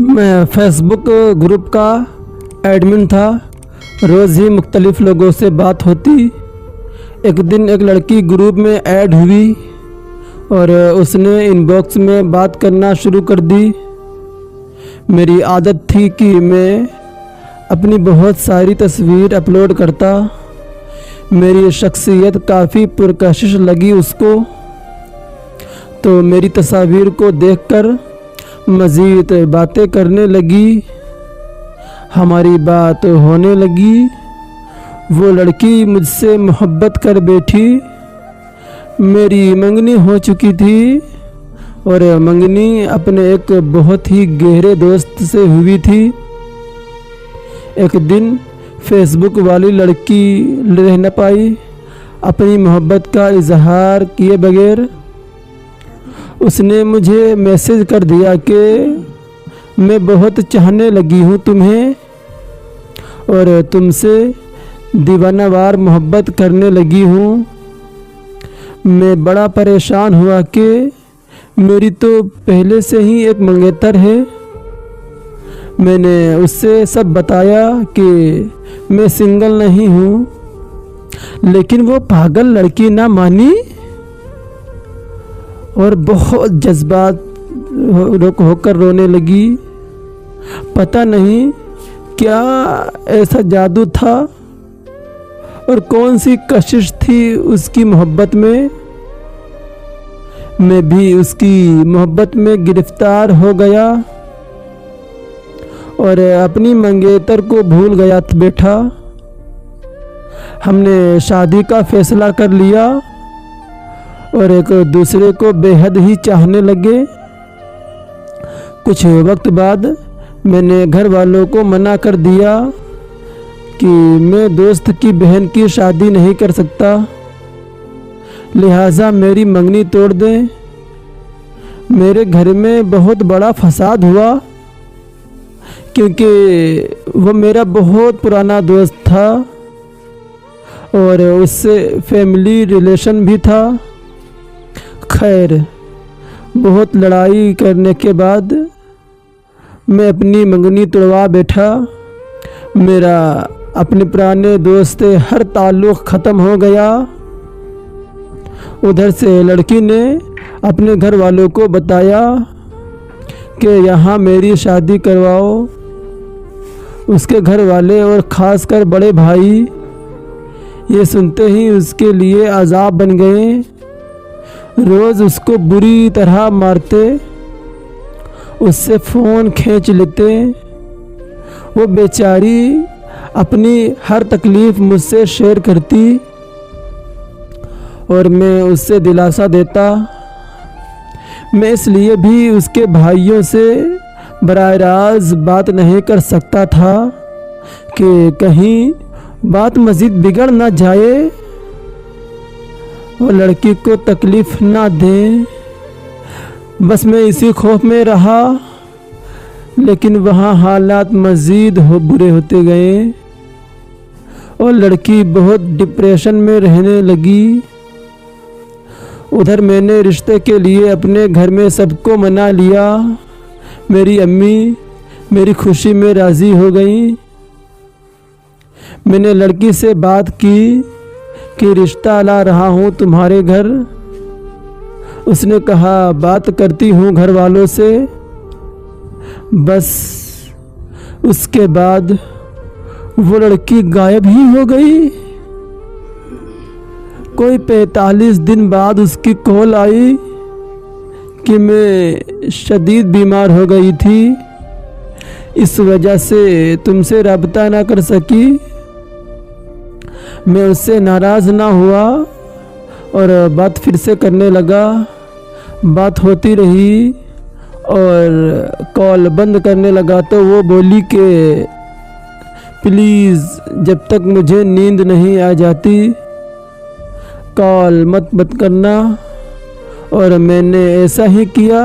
मैं Facebook group का admin था। रोज़ ही मुख्तलिफ लोगों से बात होती। एक दिन एक लड़की ग्रुप में ऐड हुई और उसने इनबॉक्स में बात करना शुरू कर दी। मेरी आदत थी कि मैं अपनी बहुत सारी तस्वीर अपलोड करता। मेरी शख्सियत काफ़ी पुरकशिश लगी उसको, तो मेरी तस्वीर को देखकर मज़ीद बातें करने लगी। हमारी बात होने लगी। वो लड़की मुझसे मोहब्बत कर बैठी। मेरी मंगनी हो चुकी थी और मंगनी अपने एक बहुत ही गहरे दोस्त से हुई थी। एक दिन फेसबुक वाली लड़की रह न पाई अपनी मोहब्बत का इजहार किए बगैर। उसने मुझे मैसेज कर दिया कि मैं बहुत चाहने लगी हूँ तुम्हें और तुमसे दीवानावार मोहब्बत करने लगी हूँ। मैं बड़ा परेशान हुआ कि मेरी तो पहले से ही एक मंगेतर है। मैंने उससे सब बताया कि मैं सिंगल नहीं हूँ, लेकिन वो पागल लड़की ना मानी और बहुत जज्बात होकर रोने लगी। पता नहीं क्या ऐसा जादू था और कौन सी कशिश थी उसकी मोहब्बत में। मैं भी उसकी मोहब्बत में गिरफ्तार हो गया और अपनी मंगेतर को भूल गया बैठा। हमने शादी का फैसला कर लिया और एक दूसरे को बेहद ही चाहने लगे। कुछ वक्त बाद मैंने घर वालों को मना कर दिया कि मैं दोस्त की बहन की शादी नहीं कर सकता, लिहाजा मेरी मंगनी तोड़ दें। मेरे घर में बहुत बड़ा फसाद हुआ क्योंकि वो मेरा बहुत पुराना दोस्त था और उससे फैमिली रिलेशन भी था। खैर, बहुत लड़ाई करने के बाद मैं अपनी मंगनी तोड़वा बैठा। मेरा अपने पुराने दोस्त से हर ताल्लुक़ ख़त्म हो गया। उधर से लड़की ने अपने घर वालों को बताया कि यहाँ मेरी शादी करवाओ। उसके घर वाले और ख़ासकर बड़े भाई ये सुनते ही उसके लिए अज़ाब बन गए। रोज़ उसको बुरी तरह मारते, उससे फ़ोन खींच लेते। वो बेचारी अपनी हर तकलीफ़ मुझसे शेयर करती और मैं उससे दिलासा देता। मैं इसलिए भी उसके भाइयों से बराह रास्त बात नहीं कर सकता था कि कहीं बात मज़ीद बिगड़ ना जाए और लड़की को तकलीफ़ ना दें। बस मैं इसी खौफ में रहा, लेकिन वहाँ हालात मज़ीद बुरे होते गए और लड़की बहुत डिप्रेशन में रहने लगी। उधर मैंने रिश्ते के लिए अपने घर में सबको मना लिया। मेरी अम्मी मेरी खुशी में राज़ी हो गई। मैंने लड़की से बात की कि रिश्ता ला रहा हूँ तुम्हारे घर। उसने कहा बात करती हूँ घर वालों से। बस उसके बाद वो लड़की गायब ही हो गई। कोई 45 दिन बाद उसकी कॉल आई कि मैं शदीद बीमार हो गई थी, इस वजह से तुमसे रब्ता ना कर सकी। मैं उससे नाराज़ ना हुआ और बात फिर से करने लगा। बात होती रही और कॉल बंद करने लगा तो वो बोली कि प्लीज़ जब तक मुझे नींद नहीं आ जाती कॉल मत करना। और मैंने ऐसा ही किया।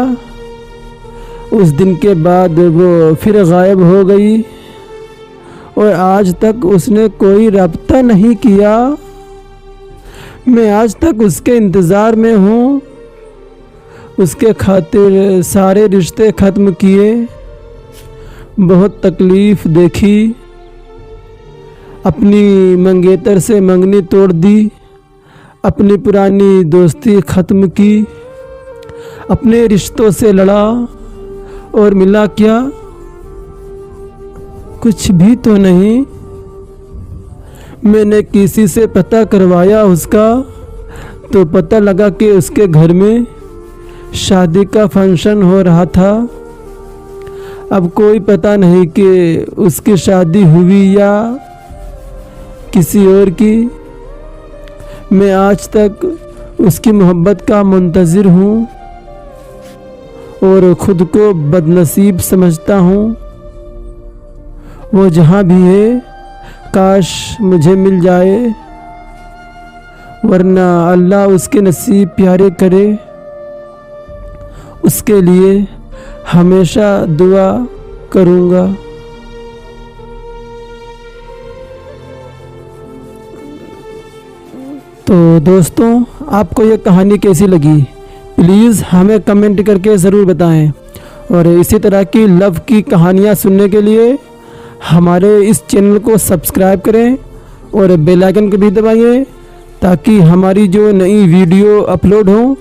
उस दिन के बाद वो फिर गायब हो गई और आज तक उसने कोई रब्ता नहीं किया। मैं आज तक उसके इंतज़ार में हूँ। उसके खातिर सारे रिश्ते ख़त्म किए। बहुत तकलीफ़ देखी, अपनी मंगेतर से मंगनी तोड़ दी, अपनी पुरानी दोस्ती ख़त्म की, अपने रिश्तों से लड़ा और मिला क्या? कुछ भी तो नहीं। मैंने किसी से पता करवाया उसका, तो पता लगा कि उसके घर में शादी का फंक्शन हो रहा था। अब कोई पता नहीं कि उसकी शादी हुई या किसी और की। मैं आज तक उसकी मोहब्बत का मुंतज़िर हूँ और ख़ुद को बदनसीब समझता हूँ। वो जहाँ भी है काश मुझे मिल जाए, वरना अल्लाह उसके नसीब प्यारे करे। उसके लिए हमेशा दुआ करूँगा। तो दोस्तों, आपको ये कहानी कैसी लगी प्लीज़ हमें कमेंट करके ज़रूर बताएं। और इसी तरह की लव की कहानियाँ सुनने के लिए हमारे इस चैनल को सब्सक्राइब करें और बेल आइकन को भी दबाइए, ताकि हमारी जो नई वीडियो अपलोड हो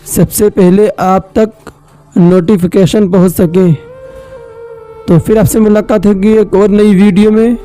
सबसे पहले आप तक नोटिफिकेशन पहुंच सके। तो फिर आपसे मुलाकात होगी एक और नई वीडियो में।